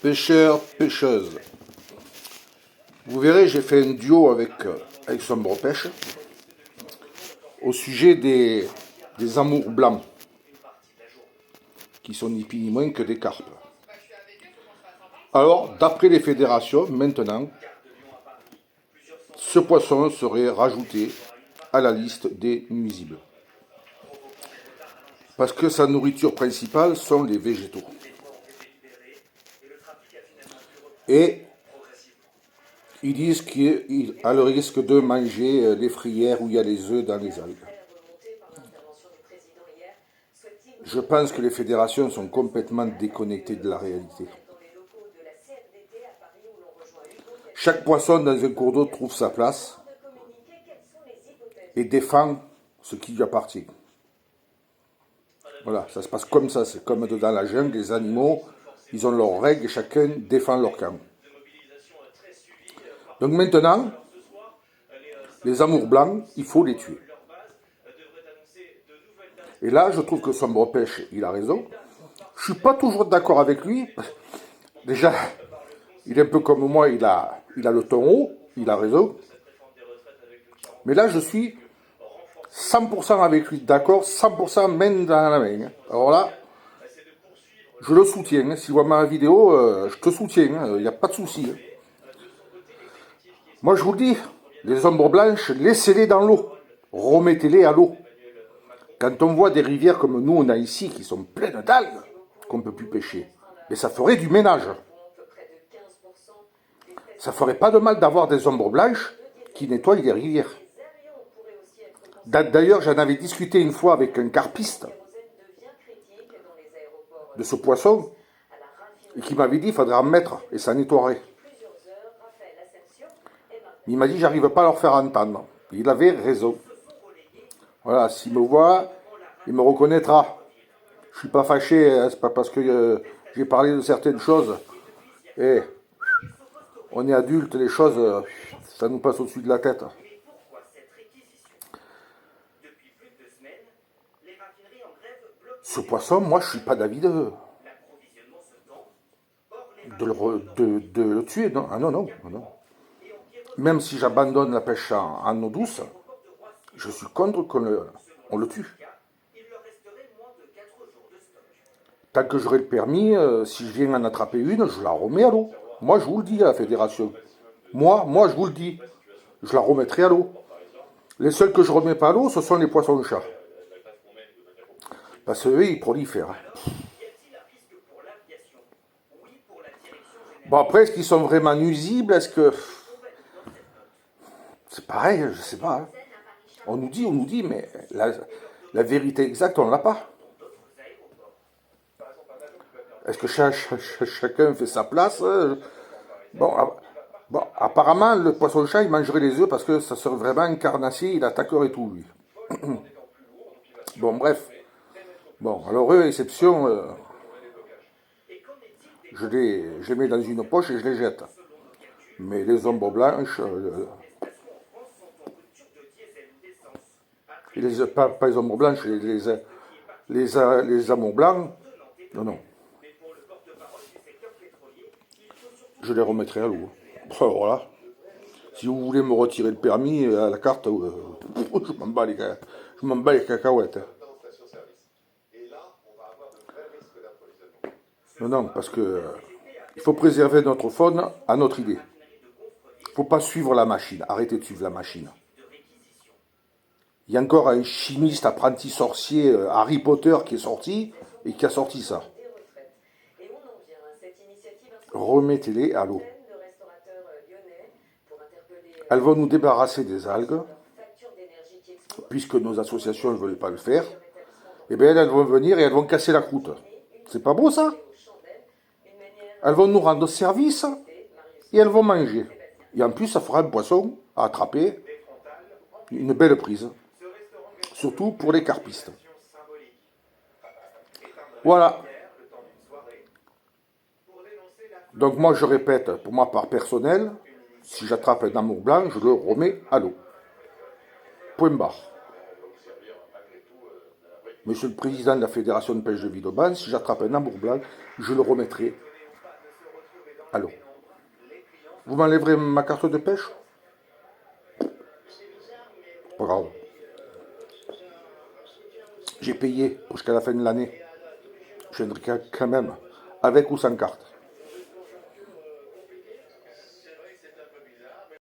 Pêcheurs, pêcheuses. Vous verrez, j'ai fait un duo avec Sombre Pêche au sujet des amours blancs, qui sont ni plus ni moins que des carpes. Alors, d'après les fédérations, maintenant, ce poisson serait rajouté à la liste des nuisibles. Parce que sa nourriture principale sont les végétaux. Et ils disent qu'il a le risque de manger les frayères où il y a les œufs dans les algues. Je pense que les fédérations sont complètement déconnectées de la réalité. Chaque poisson dans un cours d'eau trouve sa place et défend ce qui lui appartient. Voilà, ça se passe comme ça, c'est comme dans la jungle, les animaux, ils ont leurs règles et chacun défend leur camp. Donc maintenant, les amours blancs, il faut les tuer. Et là, je trouve que Sombre Pêche, il a raison. Je suis pas toujours d'accord avec lui. Déjà, il est un peu comme moi, il a le ton haut, il a raison. Mais là, je suis 100% avec lui, d'accord, 100% main dans la main. Alors là, je le soutiens. Si tu vois ma vidéo, je te soutiens, il n'y a pas de souci. Moi, je vous le dis, les ombres blanches, laissez-les dans l'eau. Remettez-les à l'eau. Quand on voit des rivières comme nous, on a ici, qui sont pleines d'algues, qu'on ne peut plus pêcher, mais ça ferait du ménage. Ça ferait pas de mal d'avoir des ombres blanches qui nettoient les rivières. D'ailleurs, j'en avais discuté une fois avec un carpiste de ce poisson, et qui m'avait dit qu'il faudrait en mettre, et ça nettoierait. Il m'a dit, j'arrive pas à leur faire entendre. Il avait raison. Voilà, s'il me voit, il me reconnaîtra. Je suis pas fâché, c'est pas parce que j'ai parlé de certaines choses. Et on est adulte, les choses, ça nous passe au-dessus de la tête. Ce poisson, moi, je suis pas d'avis de le tuer. Non, ah non, non, non. Même si j'abandonne la pêche en eau douce, je suis contre qu'on le tue. Tant que j'aurai le permis, si je viens en attraper une, je la remets à l'eau. Moi, je vous le dis à la fédération. Moi, je vous le dis. Je la remettrai à l'eau. Les seuls que je ne remets pas à l'eau, ce sont les poissons-chats. Parce qu'eux, ils prolifèrent. Bon, après, est-ce qu'ils sont vraiment nuisibles? Est-ce que... C'est pareil, je sais pas. Hein. On nous dit, mais la vérité exacte, on ne l'a pas. Est-ce que chacun fait sa place? Bon, apparemment, le poisson-chat, il mangerait les œufs parce que ça serait vraiment un carnassier, il attaquerait tout, lui. Bon, bref. Bon, alors eux, exception, je les mets dans une poche et je les jette. Mais les ombres blanches, pas les ombres blanches, les amours blancs, non. Je les remettrai à l'eau. Voilà. Si vous voulez me retirer le permis à la carte, je m'en bats les cacahuètes. Non, parce que il faut préserver notre faune à notre idée. Il ne faut pas suivre la machine. Arrêtez de suivre la machine. Il y a encore un chimiste apprenti sorcier Harry Potter qui est sorti et qui a sorti ça. Remettez-les à l'eau. Elles vont nous débarrasser des algues, puisque nos associations ne veulent pas le faire. Et bien elles vont venir et elles vont casser la croûte. C'est pas beau ça? Elles vont nous rendre service et elles vont manger. Et en plus, ça fera un poisson à attraper, une belle prise. Surtout pour les carpistes. Voilà. Donc moi, je répète, pour ma part personnelle, si j'attrape un amour blanc, je le remets à l'eau. Point barre. Monsieur le Président de la Fédération de pêche de Villeurbanne, si j'attrape un amour blanc, je le remettrai Allô. Vous m'enlèverez ma carte de pêche? Pas grave. J'ai payé jusqu'à la fin de l'année. Je viendrai quand même, avec ou sans carte.